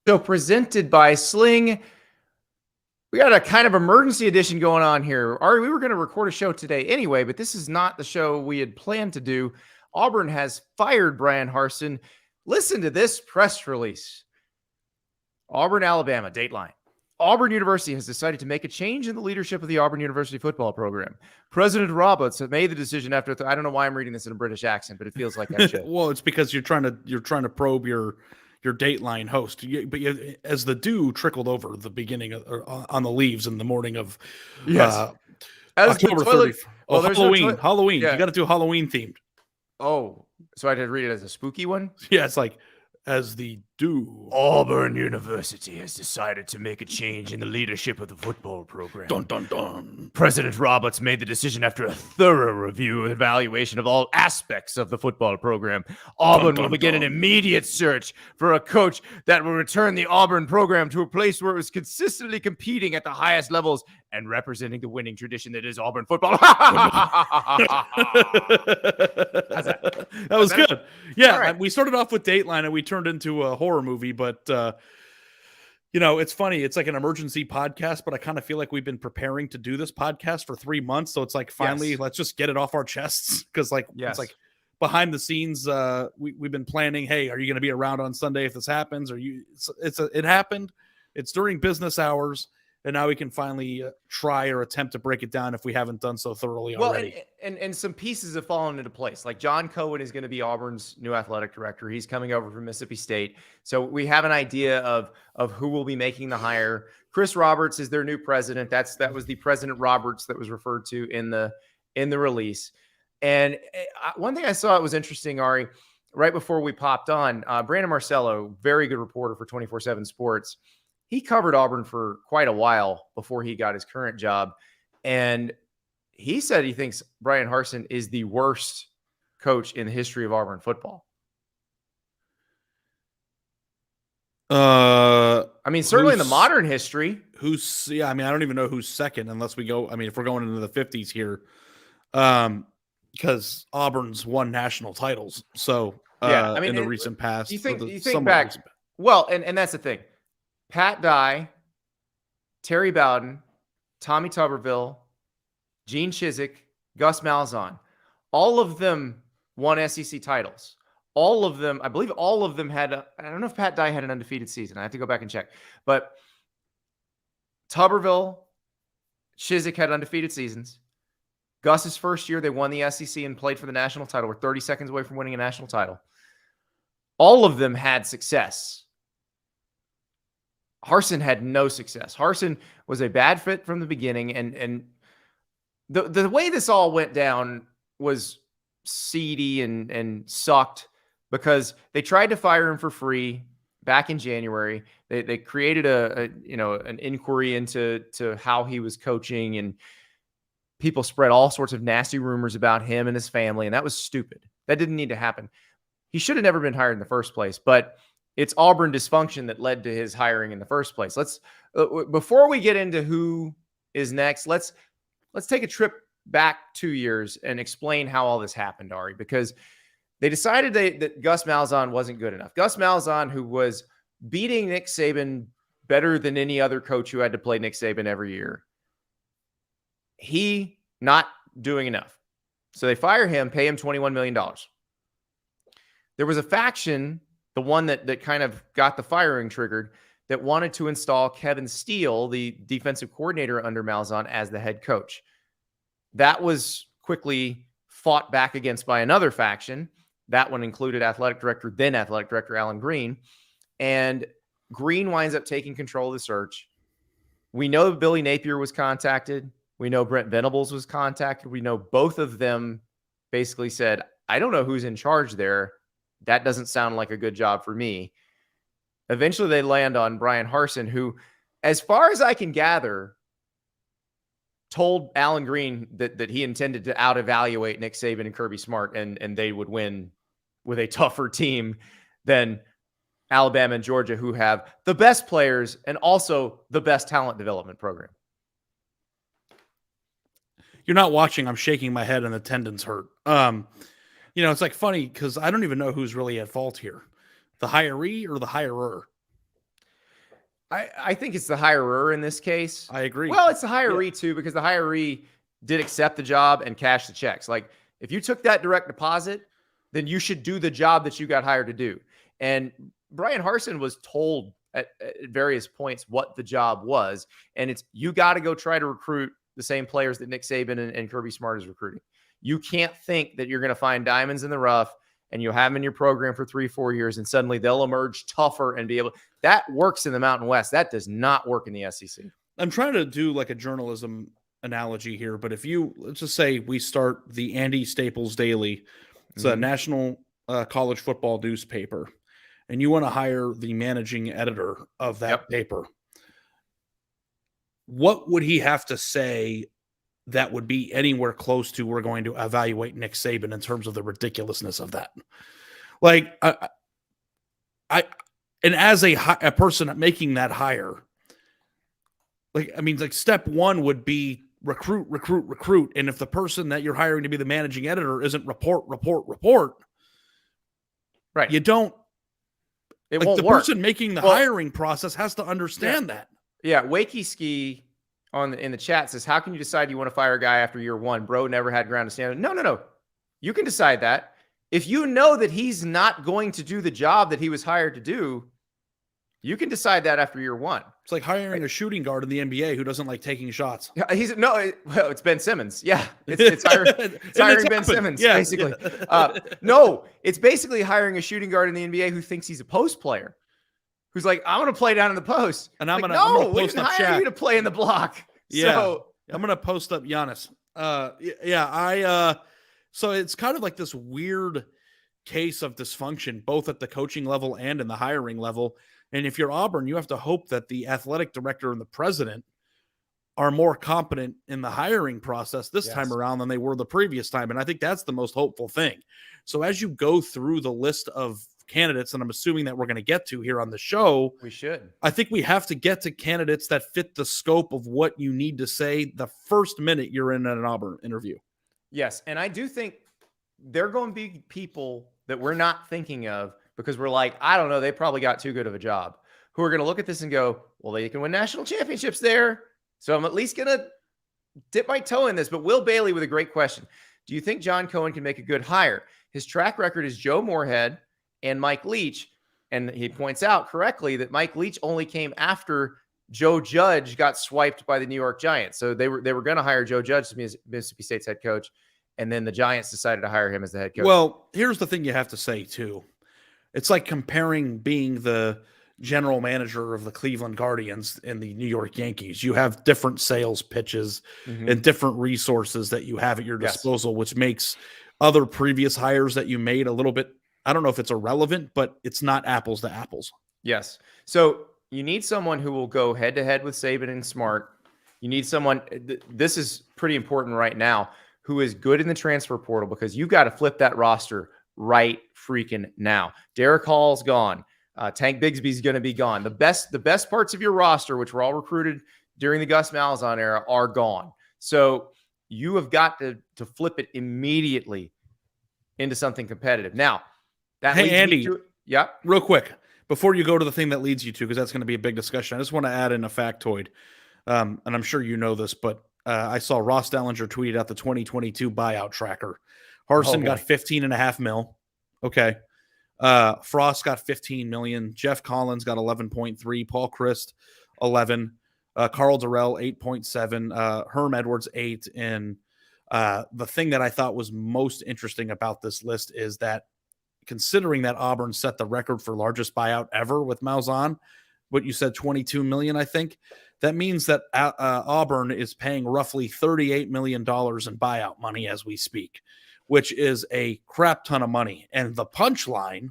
So presented by Sling. We got a kind of emergency edition going on here. Ari, we were going to record a show today anyway, but this is not the show we had planned to do. Auburn has fired Bryan Harsin. Listen to this press release. Auburn, Alabama, Dateline. Auburn University has decided to make a change in the leadership of the Auburn University football program. President Roberts has made the decision after. I don't know why I'm reading this in a British accent, but it feels like I should. Well, it's because you're trying to probe your Dateline host, as the dew trickled over the beginning on the leaves in the morning of October 30th. Oh, Halloween! Halloween! Yeah. You got to do Halloween themed. Oh, so I did read it as a spooky one. Yeah, it's like as the dew. Auburn University has decided to make a change in the leadership of the football program. Dun, dun, dun. President Roberts made the decision after a thorough review and evaluation of all aspects of the football program. Auburn will begin an immediate search for a coach that will return the Auburn program to a place where it was consistently competing at the highest levels and representing the winning tradition that is Auburn football. That was good. Yeah, right. We started off with Dateline and we turned into a horror movie, but it's funny. It's like an emergency podcast, but I kind of feel like we've been preparing to do this podcast for 3 months. So it's like, finally, let's just get it off our chests. Cause it's like behind the scenes, we've been planning, hey, are you going to be around on Sunday if this happens? It happened. It's during business hours. And now we can finally try or attempt to break it down if we haven't done so thoroughly already. And some pieces have fallen into place. Like John Cohen is going to be Auburn's new athletic director. He's coming over from Mississippi State. So we have an idea of who will be making the hire. Chris Roberts is their new president. That was the President Roberts that was referred to in the release. And one thing I saw was interesting, Ari, right before we popped on, Brandon Marcello, very good reporter for 24/7 Sports. He covered Auburn for quite a while before he got his current job. And he said he thinks Brian Harsin is the worst coach in the history of Auburn football. I mean, certainly in the modern history. I don't even know who's second unless we go. I mean, if we're going into the 50s here, because Auburn's won national titles. So, in the recent past, you think back? Well, and that's the thing. Pat Dye, Terry Bowden, Tommy Tuberville, Gene Chizik, Gus Malzahn, all of them won SEC titles. All of them, I believe all of them had, I don't know if Pat Dye had an undefeated season. I have to go back and check. But Tuberville, Chizik had undefeated seasons. Gus's first year, they won the SEC and played for the national title. We're 30 seconds away from winning a national title. All of them had success. Harsin had no success. Harsin was a bad fit from the beginning, and the way this all went down was seedy and sucked because they tried to fire him for free back in January. They created an inquiry into how he was coaching, and people spread all sorts of nasty rumors about him and his family, and that was stupid. That didn't need to happen. He should have never been hired in the first place, but it's Auburn dysfunction that led to his hiring in the first place. Let's before we get into who is next, let's take a trip back 2 years and explain how all this happened, Ari, because they decided that Gus Malzahn wasn't good enough. Gus Malzahn, who was beating Nick Saban better than any other coach who had to play Nick Saban every year, he not doing enough. So they fire him, pay him $21 million. There was a faction, the one that kind of got the firing triggered, that wanted to install Kevin Steele, the defensive coordinator under Malzahn, as the head coach. That was quickly fought back against by another faction. That one included then athletic director Alan Green. And Green winds up taking control of the search. We know Billy Napier was contacted. We know Brent Venables was contacted. We know both of them basically said, I don't know who's in charge there. That doesn't sound like a good job for me. Eventually, they land on Bryan Harsin, who, as far as I can gather, told Alan Green that he intended to out-evaluate Nick Saban and Kirby Smart, and they would win with a tougher team than Alabama and Georgia, who have the best players and also the best talent development program. You're not watching. I'm shaking my head and the tendons hurt. It's like funny because I don't even know who's really at fault here. The hiree or the hirer? I think it's the hirer in this case. I agree. Well, it's the hiree too, because the hiree did accept the job and cash the checks. Like if you took that direct deposit, then you should do the job that you got hired to do. And Bryan Harsin was told at various points what the job was. And it's, you got to go try to recruit the same players that Nick Saban and Kirby Smart is recruiting. You can't think that you're going to find diamonds in the rough and you have them in your program for 3-4 years and suddenly they'll emerge tougher and be able. That works in the Mountain West. That does not work in the SEC. I'm trying to do like a journalism analogy here, but if you, let's just say we start the Andy Staples Daily, it's a national college football newspaper, and you want to hire the managing editor of that paper, what would he have to say that would be anywhere close to we're going to evaluate Nick Saban in terms of the ridiculousness of that? Like, and as a person making that hire, like, I mean, like step one would be recruit. And if the person that you're hiring to be the managing editor isn't report, right, you don't. It like won't the work. person making the hiring process has to understand that. Yeah, Wakey Ski in the chat says, "How can you decide you want to fire a guy after year one? Bro never had ground to stand on." No. You can decide that if you know that he's not going to do the job that he was hired to do. You can decide that after year one. It's like hiring a shooting guard in the NBA who doesn't like taking shots. It's Ben Simmons. Yeah, it's hiring Ben Simmons, basically. Yeah. No, it's basically hiring a shooting guard in the NBA who thinks he's a post player, who's like, I'm going to play down in the post. And I'm like, going to we post didn't up hire Shaq. you to play in the block. Yeah, so, I'm going to post up Giannis. So it's kind of like this weird case of dysfunction, both at the coaching level and in the hiring level. And if you're Auburn, you have to hope that the athletic director and the president are more competent in the hiring process this time around than they were the previous time. And I think that's the most hopeful thing. So as you go through the list of candidates, and I'm assuming that we're going to get to here on the show, we should. I think we have to get to candidates that fit the scope of what you need to say the first minute you're in an Auburn interview. Yes, and I do think there are going to be people that we're not thinking of because we're like, I don't know, they probably got too good of a job, who are going to look at this and go, well, they can win national championships there. So I'm at least going to dip my toe in this. But Will Bailey with a great question. Do you think John Cohen can make a good hire? His track record is Joe Moorhead and Mike Leach. And he points out correctly that Mike Leach only came after Joe Judge got swiped by the New York Giants. So they were going to hire Joe Judge to be Mississippi State's head coach. And then the Giants decided to hire him as the head coach. Well, here's the thing you have to say, too. It's like comparing being the general manager of the Cleveland Guardians and the New York Yankees. You have different sales pitches and different resources that you have at your disposal, which makes other previous hires that you made a little bit, I don't know if it's irrelevant, but it's not apples to apples. Yes. So you need someone who will go head to head with Saban and Smart. You need someone, this is pretty important right now, who is good in the transfer portal, because you got to flip that roster right freaking now. Derek Hall's gone. Tank Bigsby's going to be gone. The best parts of your roster, which were all recruited during the Gus Malzahn era, are gone. So you have got to flip it immediately into something competitive. Now, that hey, Andy, real quick, before you go to the thing that leads you to, because that's going to be a big discussion, I just want to add in a factoid. And I'm sure you know this, but I saw Ross Dellinger tweeted out the 2022 buyout tracker. Harsin got $15.5 million. Okay. Frost got $15 million. Jeff Collins got 11.3. Paul Christ, 11. Carl Durrell, 8.7. Herm Edwards, 8. And the thing that I thought was most interesting about this list is that, considering that Auburn set the record for largest buyout ever with Malzahn, what you said, $22 million, I think, that means that Auburn is paying roughly $38 million in buyout money as we speak, which is a crap ton of money. And the punchline,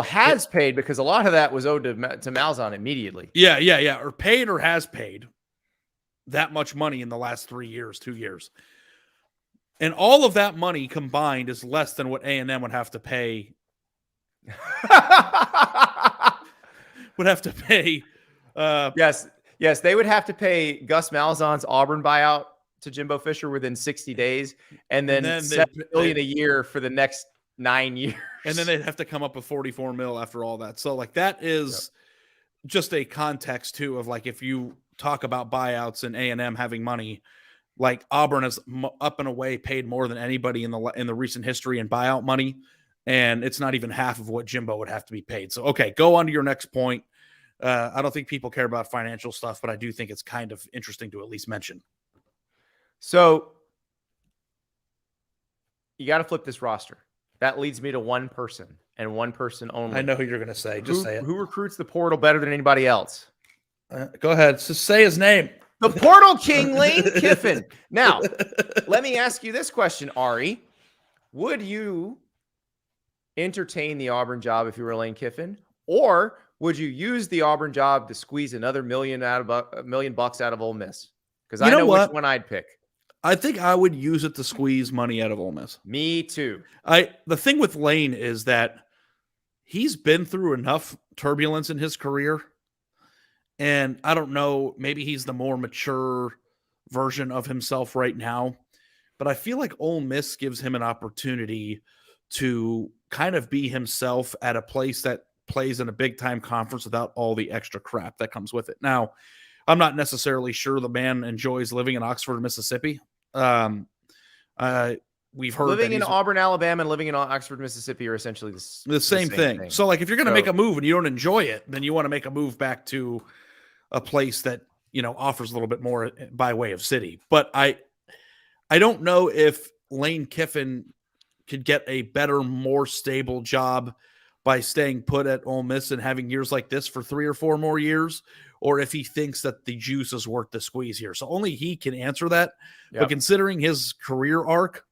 has paid, because a lot of that was owed to Malzahn immediately. Yeah. Or paid or has paid that much money in the last 3 years, 2 years. And all of that money combined is less than what A&M would have to pay. Yes, they would have to pay Gus Malzahn's Auburn buyout to Jimbo Fisher within 60 days, and then $7 million a year for the next 9 years. And then they'd have to come up with $44 million after all that. So like that is just a context too of like, if you talk about buyouts and A&M having money, like Auburn has up and away paid more than anybody in the recent history in buyout money. And it's not even half of what Jimbo would have to be paid. So, okay, go on to your next point. I don't think people care about financial stuff, but I do think it's kind of interesting to at least mention. So you got to flip this roster. That leads me to one person and one person only. I know who you're going to say. Just say it. Who recruits the portal better than anybody else? Go ahead. Just say his name. The portal king, Lane Kiffin. Now, let me ask you this question, Ari. Would you entertain the Auburn job if you were Lane Kiffin? Or would you use the Auburn job to squeeze another $1 million bucks out of Ole Miss? Because I know which one I'd pick. I think I would use it to squeeze money out of Ole Miss. Me too. The thing with Lane is that he's been through enough turbulence in his career. And I don't know, maybe he's the more mature version of himself right now. But I feel like Ole Miss gives him an opportunity to kind of be himself at a place that plays in a big-time conference without all the extra crap that comes with it. Now, I'm not necessarily sure the man enjoys living in Oxford, Mississippi. We've heard living in Auburn, Alabama, and living in Oxford, Mississippi are essentially the same thing. So, like, if you're going to make a move and you don't enjoy it, then you want to make a move back to a place that, you know, offers a little bit more by way of city. But I don't know if Lane Kiffin could get a better, more stable job by staying put at Ole Miss and having years like this for 3 or 4 more years, or if he thinks that the juice is worth the squeeze here. So only he can answer that. Yep. But considering his career arc,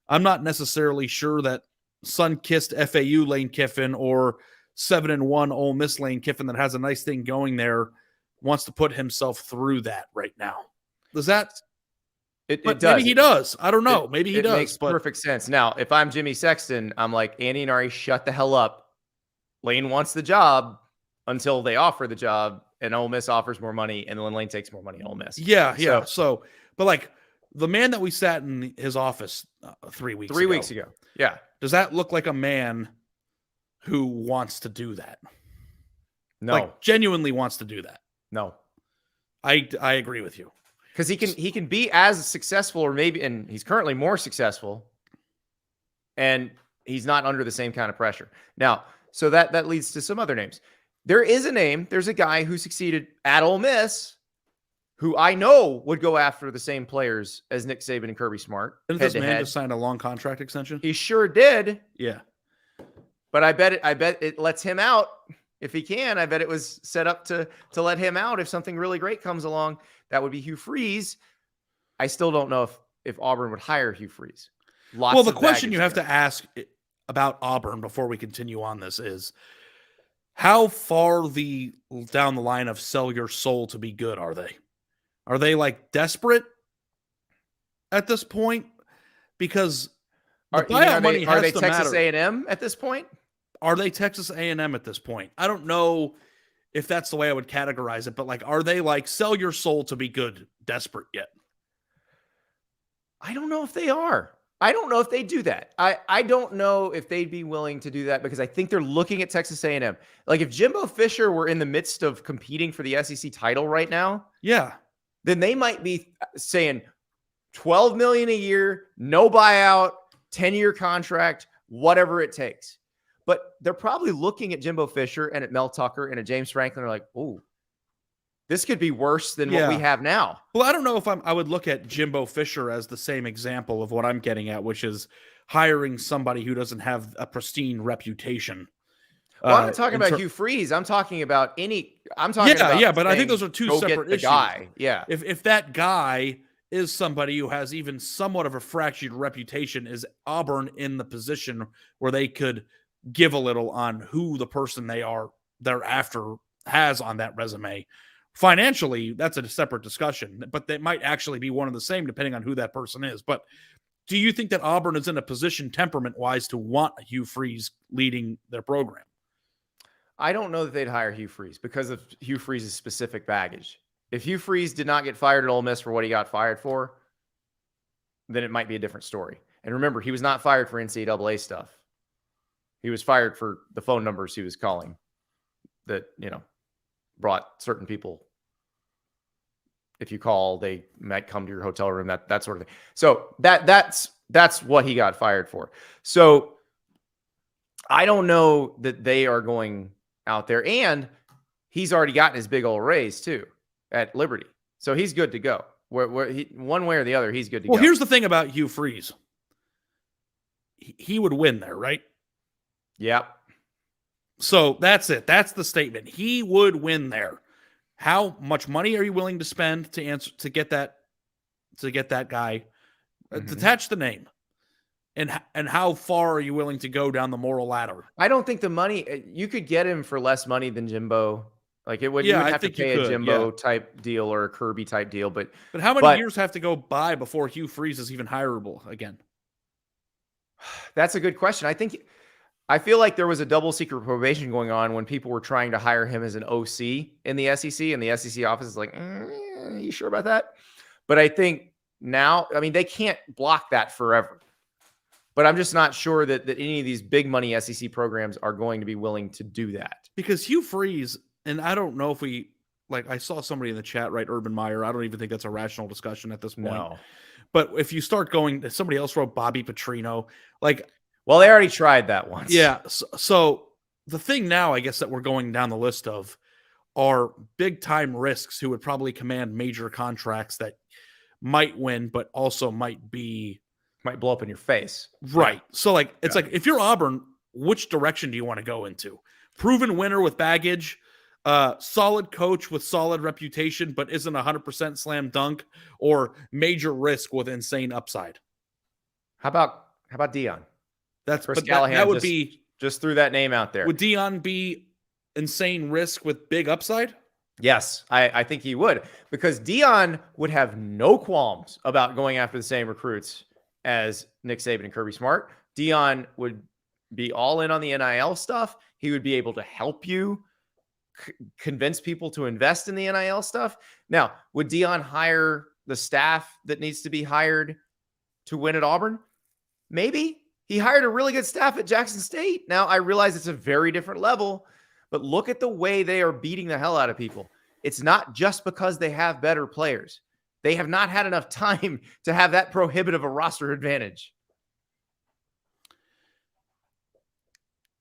I'm not necessarily sure that sun-kissed FAU Lane Kiffin or 7-1 Ole Miss Lane Kiffin that has a nice thing going there wants to put himself through that right now. Does that? It does. Maybe he does. I don't know. Maybe he does. It makes perfect sense. Now, if I'm Jimmy Sexton, I'm like, Andy and Ari, shut the hell up. Lane wants the job until they offer the job, and Ole Miss offers more money, and then Lane takes more money at Ole Miss. Yeah. So, but like the man that we sat in his office 3 weeks ago. Yeah. Does that look like a man who wants to do that? No. Like genuinely wants to do that. No. I agree with you. Because he can be as successful, or maybe, and he's currently more successful, and he's not under the same kind of pressure. Now, so that leads to some other names. There is a name. There's a guy who succeeded at Ole Miss who I know would go after the same players as Nick Saban and Kirby Smart. Didn't this man just sign a long contract extension? He sure did. Yeah. But I bet it lets him out if he can. I bet it was set up to let him out if something really great comes along. That would be Hugh Freeze. I still don't know if Auburn would hire Hugh Freeze. Well, the question you have to ask about Auburn before we continue on this is, how far down the line of sell your soul to be good are they? Are they like desperate at this point? Because are they Texas A&M at this point? Are they Texas A&M at this point? I don't know if that's the way I would categorize it, but like, are they like sell your soul to be good, desperate yet? I don't know if they are. I don't know if they do that. I don't know if they'd be willing to do that, because I think they're looking at Texas A&M. Like if Jimbo Fisher were in the midst of competing for the SEC title right now, yeah, then they might be saying $12 million a year, no buyout, 10-year contract, whatever it takes. But they're probably looking at Jimbo Fisher and at Mel Tucker and at James Franklin. They're like, "Oh, this could be worse than what we have now." Well, I don't know if I would look at Jimbo Fisher as the same example of what I'm getting at, which is hiring somebody who doesn't have a pristine reputation. Well, I'm not talking about Hugh Freeze. I'm talking about but I think those are two separate issues. Guy. Yeah. If that guy is somebody who has even somewhat of a fractured reputation, is Auburn in the position where they could give a little on who the person they're after has on that resume? Financially, that's a separate discussion, but they might actually be one and the same depending on who that person is. But do you think that Auburn is in a position temperament-wise to want Hugh Freeze leading their program? I don't know that they'd hire Hugh Freeze because of Hugh Freeze's specific baggage. If Hugh Freeze did not get fired at Ole Miss for what he got fired for, then it might be a different story. And remember, he was not fired for NCAA stuff. He was fired for the phone numbers he was calling that, brought certain people. If you call, they might come to your hotel room, that sort of thing. So that's what he got fired for. So I don't know that they are going out there, and he's already gotten his big old raise too at Liberty. So he's good to go. One way or the other, he's good to go. Well, here's the thing about Hugh Freeze. He would win there, right? Yep. So that's it. That's the statement. He would win there. How much money are you willing to spend to get that guy? Detach the name. And how far are you willing to go down the moral ladder? I don't think the money, you could get him for less money than Jimbo. Like you would have to pay a Jimbo type deal or a Kirby type deal. But how many years have to go by before Hugh Freeze is even hireable again? That's a good question. I feel like there was a double secret probation going on when people were trying to hire him as an OC in the SEC, and the SEC office is like, you sure about that? But I think now, I mean, they can't block that forever. But I'm just not sure that any of these big money SEC programs are going to be willing to do that. Because Hugh Freeze, and I don't know if I saw somebody in the chat, right, Urban Meyer. I don't even think that's a rational discussion at this point. No. But if you start going, somebody else wrote Bobby Petrino. Well, they already tried that once. Yeah. So the thing now, I guess, that we're going down the list of are big time risks who would probably command major contracts that might win, but also might blow up in your face. Right. Yeah. So it's like, if you're Auburn, which direction do you want to go into? Proven winner with baggage, solid coach with solid reputation, but isn't 100% slam dunk, or major risk with insane upside? How about Deion? That would be just threw that name out there. Would Deion be insane risk with big upside? Yes, I think he would, because Deion would have no qualms about going after the same recruits as Nick Saban and Kirby Smart. Deion would be all in on the NIL stuff. He would be able to help you convince people to invest in the NIL stuff. Now, would Deion hire the staff that needs to be hired to win at Auburn? Maybe. He hired a really good staff at Jackson State. Now, I realize it's a very different level, but look at the way they are beating the hell out of people. It's not just because they have better players. They have not had enough time to have that prohibitive a roster advantage.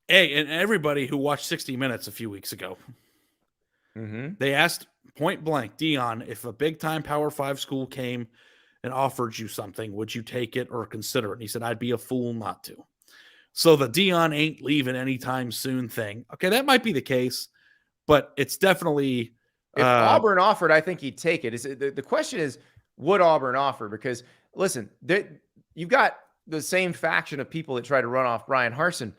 Hey, and everybody who watched 60 Minutes a few weeks ago, they asked point blank, Deion, if a big-time Power 5 school came and offered you something, would you take it or consider it? And he said, I'd be a fool not to. So the Deion ain't leaving anytime soon thing. Okay, that might be the case, but it's definitely... If Auburn offered, I think he'd take it. The question is, would Auburn offer? Because, listen, you've got the same faction of people that try to run off Bryan Harsin.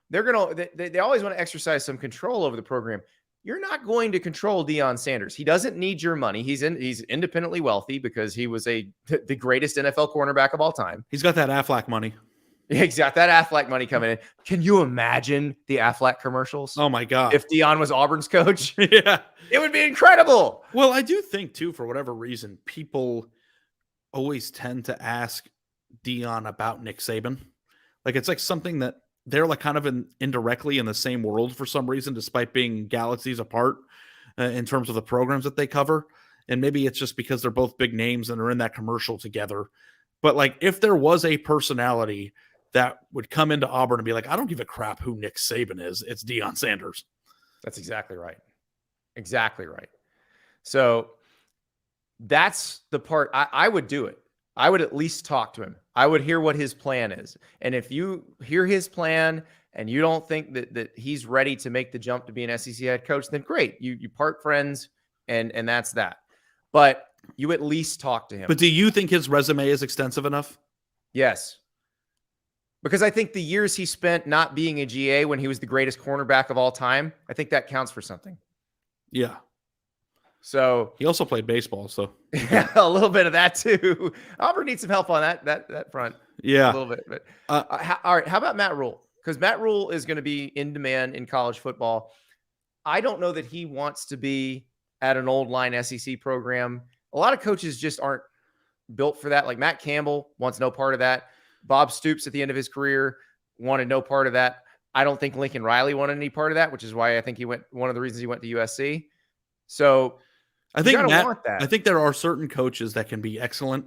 They always want to exercise some control over the program. You're not going to control Deion Sanders. He doesn't need your money. He's independently wealthy because he was the greatest NFL cornerback of all time. He's got that Aflac money. Yeah, he's got that Aflac money coming in. Can you imagine the Aflac commercials? Oh my God. If Deion was Auburn's coach, yeah, it would be incredible. Well, I do think too, for whatever reason, people always tend to ask Deion about Nick Saban. It's like something that they're kind of indirectly in the same world for some reason, despite being galaxies apart in terms of the programs that they cover. And maybe it's just because they're both big names and are in that commercial together. But if there was a personality that would come into Auburn and be like, I don't give a crap who Nick Saban is, it's Deion Sanders. That's exactly right. Exactly right. So that's the part I would do it. I would at least talk to him. I would hear what his plan is. And if you hear his plan and you don't think that he's ready to make the jump to be an SEC head coach, then great. You part friends and that's that. But you at least talk to him. But do you think his resume is extensive enough? Yes. Because I think the years he spent not being a GA when he was the greatest cornerback of all time, I think that counts for something. Yeah. So he also played baseball, so yeah, a little bit of that too. Auburn needs some help on that front. Yeah, a little bit. But all right, how about Matt Rule? Because Matt Rule is going to be in demand in college football. I don't know that he wants to be at an old line SEC program. A lot of coaches just aren't built for that. Like Matt Campbell wants no part of that. Bob Stoops at the end of his career wanted no part of that. I don't think Lincoln Riley wanted any part of that, which is why I think one of the reasons he went to USC. So I think there are certain coaches that can be excellent,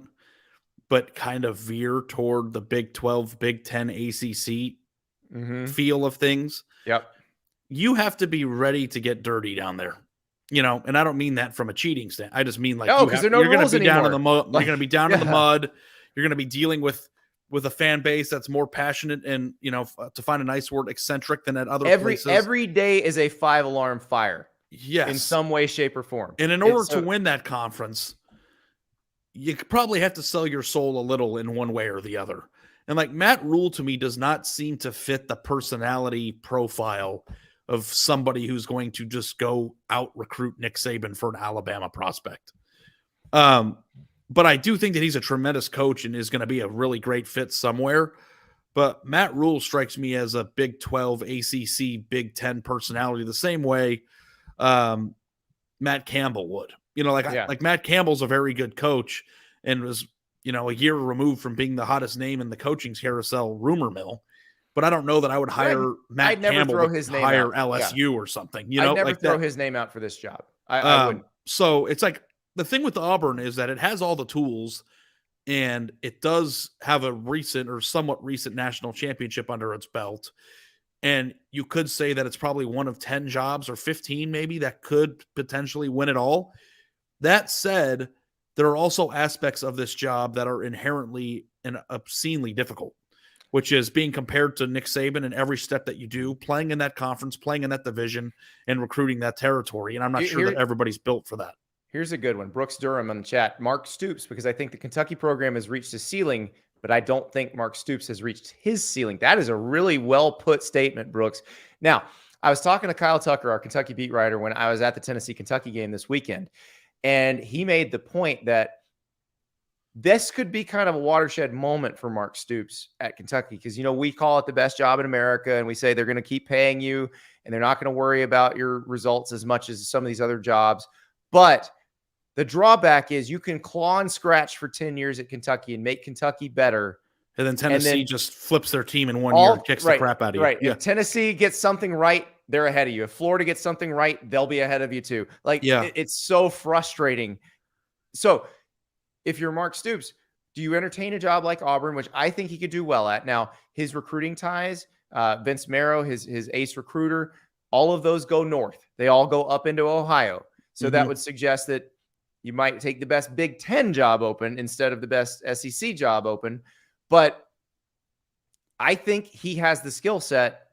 but kind of veer toward the Big 12, Big 10, ACC feel of things. Yep. You have to be ready to get dirty down there, and I don't mean that from a cheating stand. I just mean like, you're going to be down in the mud. You're going to be down in the mud. You're going to be dealing with a fan base that's more passionate and, to find a nice word, eccentric than at other places. Every day is a 5-alarm fire. Yes. In some way, shape, or form. And in order to win that conference, you probably have to sell your soul a little in one way or the other. And like Matt Rule to me does not seem to fit the personality profile of somebody who's going to just go out recruit Nick Saban for an Alabama prospect. But I do think that he's a tremendous coach and is going to be a really great fit somewhere. But Matt Rule strikes me as a Big 12, ACC, Big 10 personality the same way Matt Campbell would. Like Matt Campbell's a very good coach and was, a year removed from being the hottest name in the coaching carousel rumor mill. But I don't know that I would hire Matt Campbell to hire LSU or something. I'd never throw his name out for this job. I wouldn't. So it's like the thing with Auburn is that it has all the tools and it does have a recent or somewhat recent national championship under its belt. And you could say that it's probably one of 10 jobs or 15 maybe that could potentially win it all. That said, there are also aspects of this job that are inherently and obscenely difficult, which is being compared to Nick Saban in every step that you do, playing in that conference, playing in that division, and recruiting that territory. And I'm not sure that everybody's built for that. Here's a good one. Brooks Durham on the chat. Mark Stoops, because I think the Kentucky program has reached a ceiling, but I don't think Mark Stoops has reached his ceiling. That is a really well put statement, Brooks. Now, I was talking to Kyle Tucker, our Kentucky beat writer, when I was at the Tennessee-Kentucky game this weekend, and he made the point that this could be kind of a watershed moment for Mark Stoops at Kentucky because, we call it the best job in America, and we say they're going to keep paying you, and they're not going to worry about your results as much as some of these other jobs. But the drawback is you can claw and scratch for 10 years at Kentucky and make Kentucky better. And then Tennessee just flips their team in 1 year and kicks the crap out of you. Right. Yeah. If Tennessee gets something right, they're ahead of you. If Florida gets something right, they'll be ahead of you too. It's so frustrating. So if you're Mark Stoops, do you entertain a job like Auburn, which I think he could do well at? Now, his recruiting ties, Vince Marrow, his ace recruiter, all of those go north. They all go up into Ohio. So that would suggest that you might take the best Big 10 job open instead of the best SEC job open. But I think he has the skill set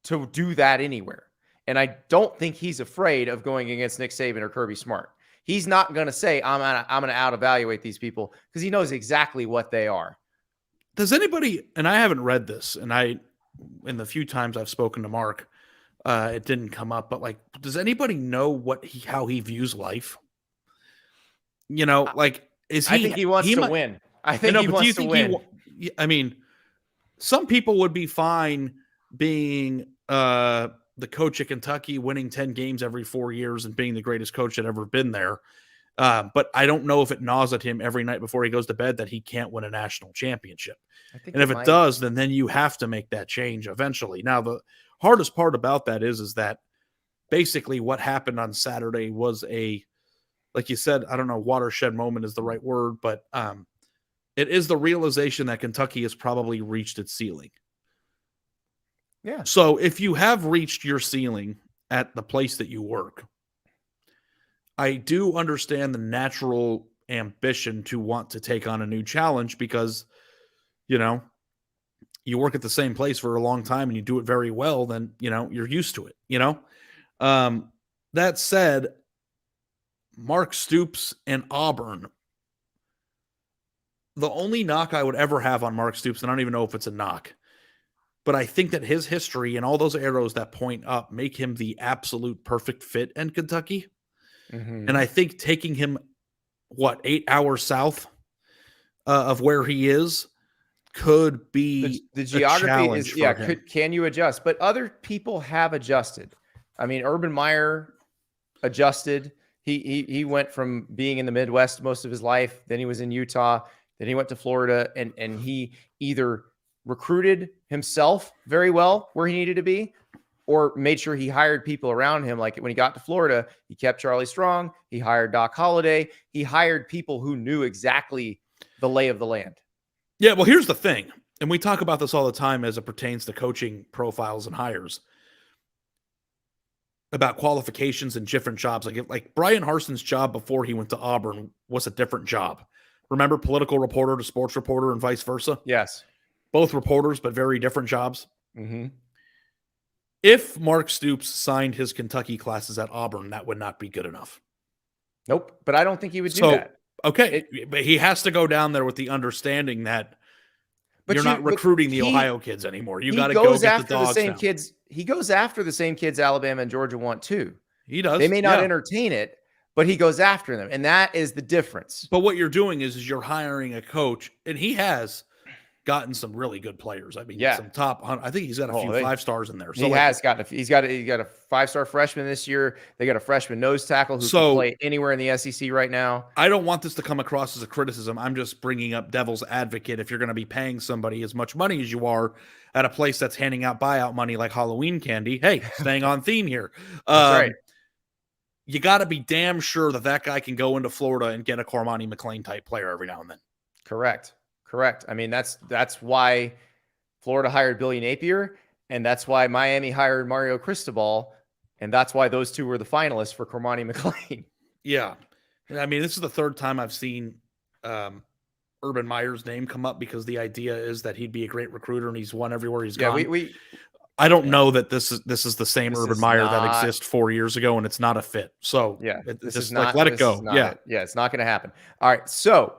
to do that anywhere. And I don't think he's afraid of going against Nick Saban or Kirby Smart. He's not going to say, I'm going to out-evaluate these people because he knows exactly what they are. Does anybody, and I haven't read this, and in the few times I've spoken to Mark, it didn't come up, but does anybody know how he views life? Is he? I think he wants to win. I think he wants to win. I mean, some people would be fine being the coach at Kentucky, winning 10 games every 4 years and being the greatest coach that ever been there. But I don't know if it gnaws at him every night before he goes to bed that he can't win a national championship. And if it does, then you have to make that change eventually. Now, the hardest part about that is that basically what happened on Saturday was like you said, I don't know, watershed moment is the right word, but it is the realization that Kentucky has probably reached its ceiling. Yeah. So if you have reached your ceiling at the place that you work, I do understand the natural ambition to want to take on a new challenge because, you work at the same place for a long time and you do it very well, then, you're used to it, That said, Mark Stoops and Auburn, the only knock I would ever have on Mark Stoops, and I don't even know if it's a knock, but I think that his history and all those arrows that point up make him the absolute perfect fit in Kentucky. Mm-hmm. And I think taking him, 8 hours south of where he is could be the geography is, can you adjust? But other people have adjusted. I mean, Urban Meyer adjusted. He went from being in the Midwest most of his life. Then he was in Utah. Then he went to Florida, and he either recruited himself very well where he needed to be, or made sure he hired people around him. Like when he got to Florida, he kept Charlie Strong. He hired Doc Holliday. He hired people who knew exactly the lay of the land. Yeah, well, here's the thing. And we talk about this all the time as it pertains to coaching profiles and hires. About qualifications and different jobs. Like Bryan Harsin's job before he went to Auburn was a different job. Remember, political reporter to sports reporter and vice versa? Yes. Both reporters, but very different jobs. Mm-hmm. If Mark Stoops signed his Kentucky classes at Auburn, that would not be good enough. Nope. But I don't think he would do that. Okay. But he has to go down there with the understanding that you're not recruiting the Ohio kids anymore. You got to go get the dogs same now. Kids. He goes after the same kids Alabama and Georgia want too. He does. They may not entertain it, but he goes after them. And that is the difference. But what you're doing is you're hiring a coach, and he has gotten some really good players. I mean, some top. I think he's got a few 5-stars in there. So he's got a 5-star freshman this year. They got a freshman nose tackle who can play anywhere in the SEC right now. I don't want this to come across as a criticism. I'm just bringing up devil's advocate. If you're going to be paying somebody as much money as you are at a place that's handing out buyout money like Halloween candy, hey, staying on theme here. That's right. You got to be damn sure that guy can go into Florida and get a Cormani McLean type player every now and then. Correct. I mean, that's why Florida hired Billy Napier, and that's why Miami hired Mario Cristobal, and that's why those two were the finalists for Cormani McLean. Yeah. I mean, this is the third time I've seen Urban Meyer's name come up because the idea is that he'd be a great recruiter and he's won everywhere he's gone. I don't know that this is the same Urban Meyer that existed 4 years ago, and it's not a fit. So yeah, let it go. It's not going to happen. All right, so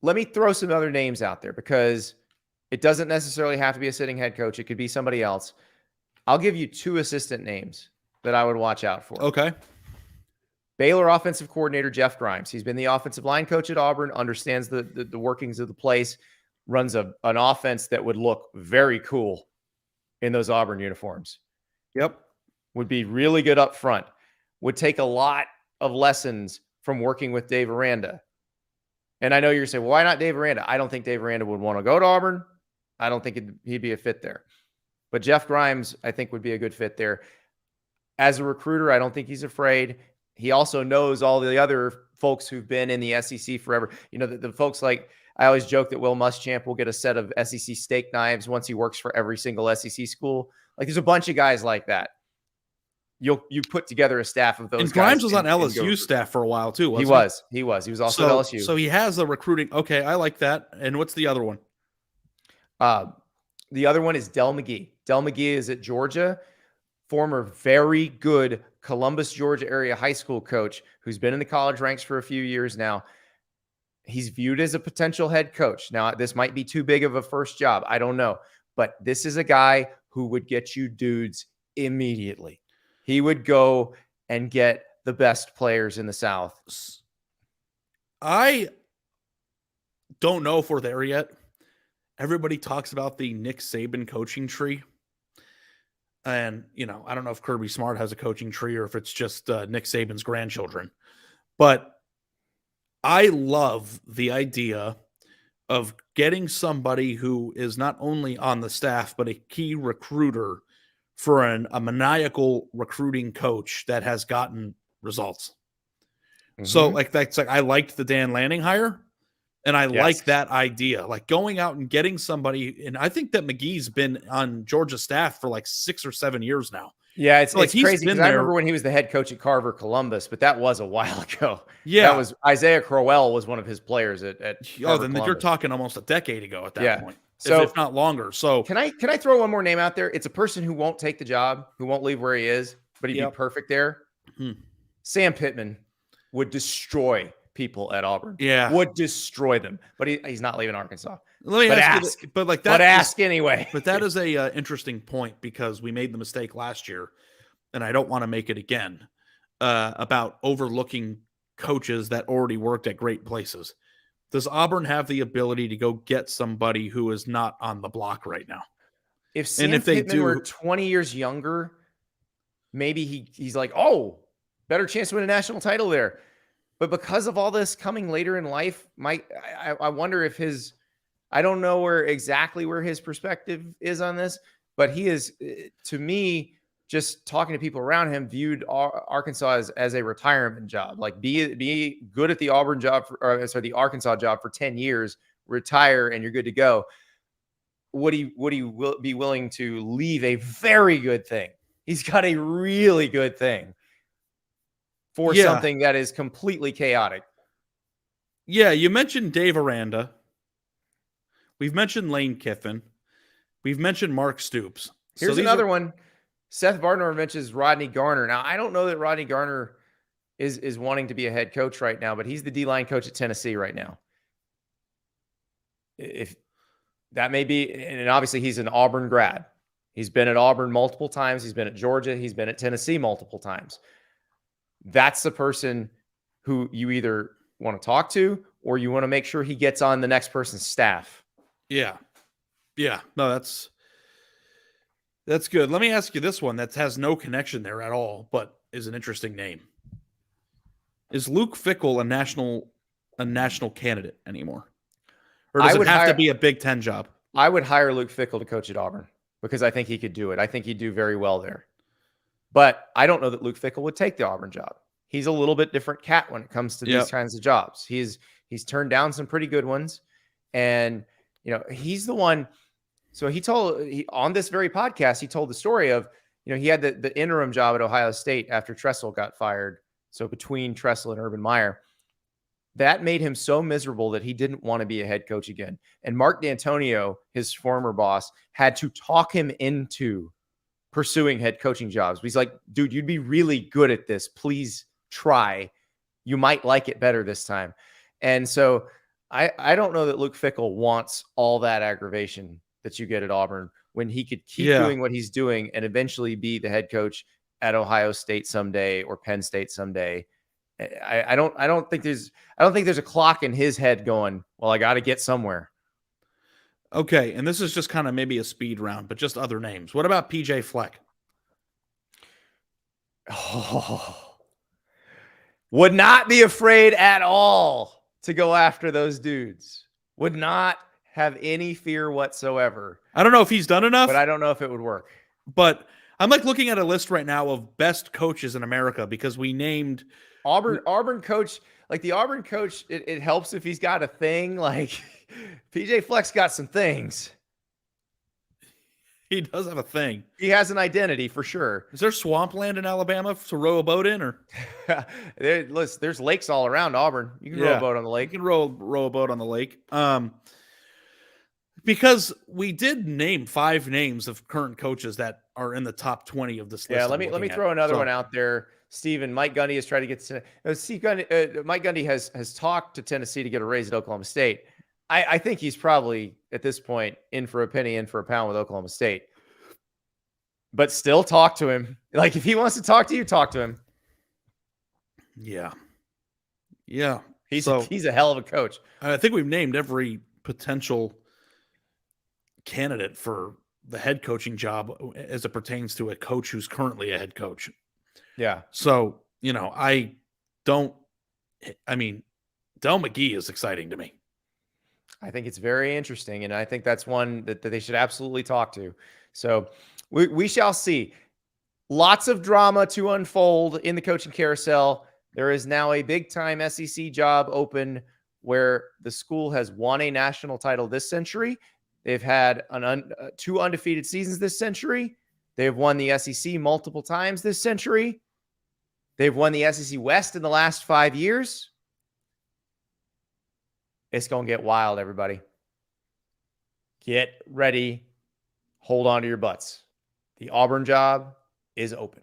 let me throw some other names out there because it doesn't necessarily have to be a sitting head coach. It could be somebody else. I'll give you 2 assistant names that I would watch out for. Okay. Baylor offensive coordinator Jeff Grimes. He's been the offensive line coach at Auburn, understands the workings of the place, runs an offense that would look very cool in those Auburn uniforms. Yep. Would be really good up front. Would take a lot of lessons from working with Dave Aranda. And I know you're saying, well, why not Dave Aranda? I don't think Dave Aranda would want to go to Auburn. I don't think he'd be a fit there. But Jeff Grimes, I think, would be a good fit there. As a recruiter, I don't think he's afraid. He also knows all the other folks who've been in the SEC forever. You know, the folks like, I always joke that Will Muschamp will get a set of SEC steak knives once he works for every single SEC school. Like, there's a bunch of guys like that. You put together a staff of those guys. And Grimes was on LSU's staff for a while too, wasn't he? He was also at LSU. So he has the recruiting. Okay, I like that. And what's the other one? The other one is Del McGee. Del McGee is at Georgia, former very good Columbus, Georgia area high school coach who's been in the college ranks for a few years now. He's viewed as a potential head coach. Now, this might be too big of a first job. I don't know. But this is a guy who would get you dudes immediately. He would go and get the best players in the South. I don't know if we're there yet. Everybody talks about the Nick Saban coaching tree. And, you know, I don't know if Kirby Smart has a coaching tree or if it's just Nick Saban's grandchildren. But I love the idea of getting somebody who is not only on the staff, but a key recruiter for a maniacal recruiting coach that has gotten results. Mm-hmm. So I liked the Dan Lanning hire, and I like that idea, like going out and getting somebody. And I think that McGee's been on Georgia's staff for like 6 or 7 years now. Yeah, it's crazy because I remember when he was the head coach at Carver Columbus, but that was a while ago. Yeah, that was Isaiah Crowell was one of his players at Carver then Columbus. You're talking almost a decade ago at that point. So if not longer. So can I throw one more name out there? It's a person who won't take the job, who won't leave where he is, but he'd be perfect there. Sam Pittman would destroy people at Auburn. Yeah, would destroy them, but he's not leaving Arkansas. Let me ask you, ask anyway. But that is a interesting point because we made the mistake last year, and I don't want to make it again about overlooking coaches that already worked at great places. Does Auburn have the ability to go get somebody who is not on the block right now? If Sam Pittman were 20 years younger, maybe he's like, oh, better chance to win a national title there. But because of all this coming later in life, I wonder if I don't know exactly where his perspective is on this, But he is, to me, just talking to people around him, viewed Arkansas as a retirement job. Like be good at the Auburn job, the Arkansas job for 10 years, retire, and you're good to go. Would he be willing to leave a very good thing? He's got a really good thing for something that is completely chaotic. Yeah, you mentioned Dave Aranda. We've mentioned Lane Kiffin. We've mentioned Mark Stoops. Here's another one. Seth Bardner mentions Rodney Garner. Now, I don't know that Rodney Garner is wanting to be a head coach right now, but he's the D-line coach at Tennessee right now. If that may be, and obviously he's an Auburn grad. He's been at Auburn multiple times. He's been at Georgia. He's been at Tennessee multiple times. That's the person who you either want to talk to or you want to make sure he gets on the next person's staff. Yeah. Yeah. No, that's good. Let me ask you this one that has no connection there at all, but is an interesting name. Is Luke Fickell a national candidate anymore? Or does it have to be a Big Ten job? I would hire Luke Fickell to coach at Auburn because I think he could do it. I think he'd do very well there. But I don't know that Luke Fickell would take the Auburn job. He's a little bit different cat when it comes to these kinds of jobs. He's turned down some pretty good ones. And, he's the one. So on this very podcast, he told the story of, he had the interim job at Ohio State after Tressel got fired. So between Tressel and Urban Meyer, that made him so miserable that he didn't want to be a head coach again. And Mark D'Antonio, his former boss, had to talk him into pursuing head coaching jobs. He's like, dude, you'd be really good at this. Please try. You might like it better this time. And so I don't know that Luke Fickell wants all that aggravation that you get at Auburn when he could keep doing what he's doing and eventually be the head coach at Ohio State someday or Penn State someday. I don't think there's a clock in his head going, well, I got to get somewhere. Okay. And this is just kind of maybe a speed round, but just other names. What about PJ Fleck? Oh, would not be afraid at all to go after those dudes. Would not have any fear whatsoever. I don't know if he's done enough, but I don't know if it would work. But I'm looking at a list right now of best coaches in America because we named Auburn coach. Like the Auburn coach, it helps if he's got a thing. Like PJ Fleck's got some things. He does have a thing. He has an identity for sure. Is there swampland in Alabama to row a boat in, or there's lakes all around Auburn. You can row a boat on the lake. You can row a boat on the lake. Because we did name 5 names of current coaches that are in the top 20 of this list. Yeah, let me throw another one out there. Steven, Mike Gundy has tried to get to Mike Gundy has talked to Tennessee to get a raise at Oklahoma State. I think he's probably at this point in for a penny, in for a pound with Oklahoma State. But still talk to him. Like if he wants to talk to you, talk to him. Yeah. Yeah. He's a hell of a coach. I think we've named every potential candidate for the head coaching job as it pertains to a coach who's currently a head coach. Yeah. So, Del McGee is exciting to me. I think it's very interesting, and I think that's one that they should absolutely talk to. So we shall see. Lots of drama to unfold in the coaching carousel. There is now a big-time SEC job open where the school has won a national title this century. They've had 2 undefeated seasons this century. They've won the SEC multiple times this century. They've won the SEC West in the last 5 years. It's going to get wild, everybody. Get ready. Hold on to your butts. The Auburn job is open.